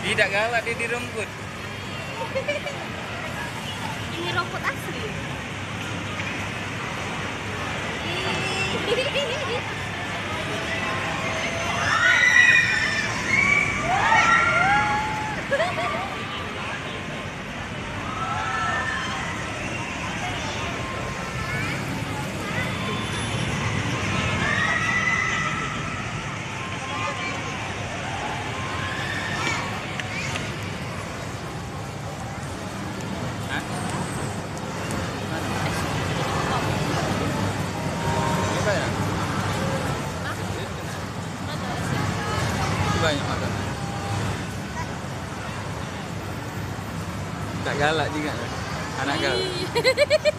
Tidak galak, dia di rumput. Ini rumput asli. Hah? Ini banyak. Ini banyak makan. Tak galak juga. Anak galak.